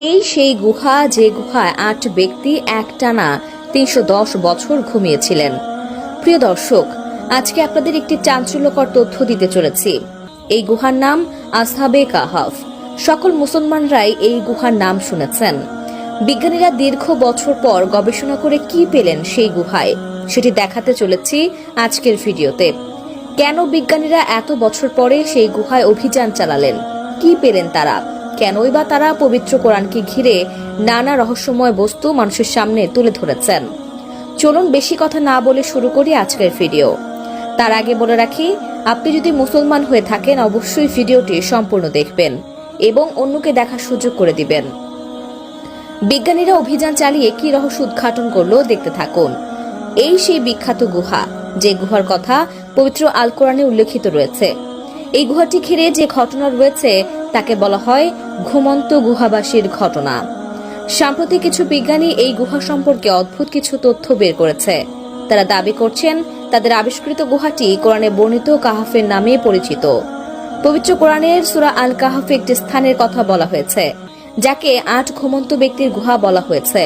এই সেই গুহা, যে গুহায় ৮ ব্যক্তি একটানা ৩১০ বছর ঘুমিয়েছিলেন। প্রিয় দর্শক, আজকে আপনাদের একটি চাঞ্চল্যকর তথ্য দিতে চলেছি। এই গুহার নাম আসহাবে কাহাফ। সকল মুসলমানরাই এই গুহার নাম শুনেছেন। বিজ্ঞানীরা দীর্ঘ বছর পর গবেষণা করে কি পেলেন সেই গুহায়, সেটি দেখাতে চলেছি আজকের ভিডিওতে। কেন বিজ্ঞানীরা এত বছর পরে সেই গুহায় অভিযান চালালেন, কি পেলেন তারা, কেনই বা তারা পবিত্র কোরআনকে ঘিরে নানা রহস্যময় বস্তু মানুষের সামনে তুলে ধরেছেন। চলুন বেশি কথা না বলে শুরু করি আজকের ভিডিও। তার আগে বলে রাখি, আপনি যদি মুসলমান হয়ে থাকেন অবশ্যই ভিডিওটি সম্পূর্ণ দেখবেন এবং অন্যকে দেখার সুযোগ করে দিবেন। বিজ্ঞানীরা অভিযান চালিয়ে কি রহস্য উদ্ঘাটন করলো দেখতে থাকুন। এই সেই বিখ্যাত গুহা, যে গুহার কথা পবিত্র আল কোরআনে উল্লেখিত রয়েছে। এই গুহাটি ঘিরে যে ঘটনা রয়েছে তাকে বলা হয় ঘুমন্ত গুহাবাসীর ঘটনা। সাম্প্রতি কিছু বিজ্ঞানী এই গুহা সম্পর্কে অদ্ভুত কিছু তথ্য বের করেছে। তারা দাবি করছেন তাদের আবিষ্কৃত গুহাটি কোরআনে বর্ণিত কাহাফের নামে পরিচিত। পবিত্র কোরআনের সূরা আল কাহাফে একটি স্থানের কথা বলা হয়েছে, যাকে ৮ ঘুমন্ত ব্যক্তির গুহা বলা হয়েছে।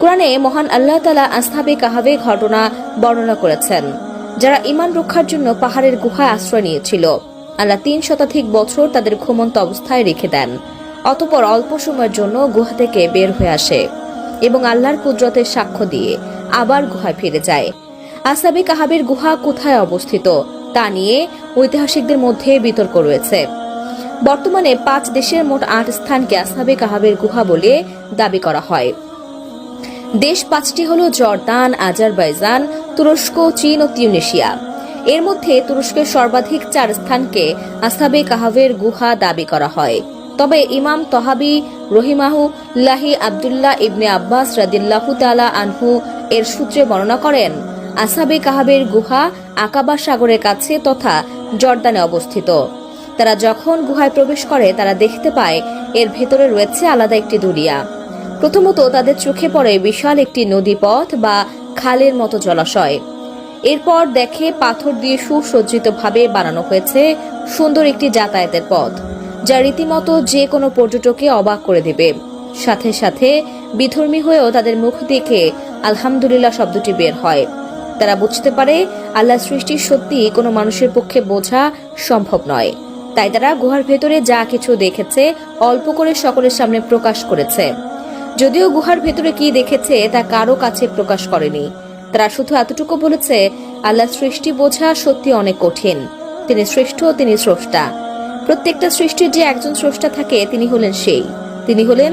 কোরআনে মহান আল্লাহ তাআলা আসহাবে কাহাফে ঘটনা বর্ণনা করেছেন, যারা ঈমান রক্ষার জন্য পাহাড়ের গুহায় আশ্রয় নিয়েছিল। আল্লাহ ৩ শতাধিক বছর তাদের ঘুমন্ত অবস্থায় রেখে দেন। অতঃপর অল্প সময়ের জন্য গুহা থেকে বের হয়ে আসে এবং আল্লাহর কুদরতের সাক্ষ্য দিয়ে আবার গুহায় ফিরে যায়। আসহাবে কাহাফের গুহা কোথায় অবস্থিত তা নিয়ে ঐতিহাসিকদের মধ্যে বিতর্ক রয়েছে। বর্তমানে ৫ দেশের মোট ৮ স্থানকে আসহাবে কাহাফের গুহা বলে দাবি করা হয়। দেশ ৫টি হল জর্দান, আজারবাইজান, তুরস্ক, চীন ও তিউনিসিয়া। এর মধ্যে তুরস্কের সর্বাধিক ৪ স্থানকে আসহাবে কাহাফের গুহা দাবি করা হয়। তবে ইমাম তহাবি রহিমাহুল্লাহি আব্দুল্লাহ ইবনে আব্বাস রাদিয়াল্লাহু তাআলা আনহু এর সূত্রে বর্ণনা করেন, আসহাবে কাহাফের গুহা আকাবা সাগরের কাছে তথা জর্দানে অবস্থিত। তারা যখন গুহায় প্রবেশ করে তারা দেখতে পায় এর ভেতরে রয়েছে আলাদা একটি দুনিয়া। প্রথমত তাদের চোখে পড়ে বিশাল একটি নদীপথ বা খালের মতো জলাশয়। এরপর দেখে পাথর দিয়ে সুসজ্জিতভাবে বানানো হয়েছে সুন্দর একটি যাতায়াতের পথ, যা রীতিমতো যে কোনো পর্যটককে অবাক করে দেবে। সাথে সাথে বিধর্মী হয়েও তাদের মুখ দেখে আলহামদুলিল্লাহ শব্দটি বের হয়। তারা বুঝতে পারে আল্লাহর সৃষ্টি সত্যি কোনো মানুষের পক্ষে বোঝা সম্ভব নয়। তাই তারা গুহার ভেতরে যা কিছু দেখেছে অল্প করে সকলের সামনে প্রকাশ করেছে। যদিও গুহার ভেতরে কি দেখেছে তা কারো কাছে প্রকাশ করেনি। তারা শুধু এতটুকু বলেছে, আল্লাহর সৃষ্টি বোঝা সত্যি অনেক কঠিন। তিনি শ্রেষ্ঠ, তিনি স্রষ্টা। প্রত্যেকটা সৃষ্টির যে একজন স্রষ্টা থাকে তিনি হলেন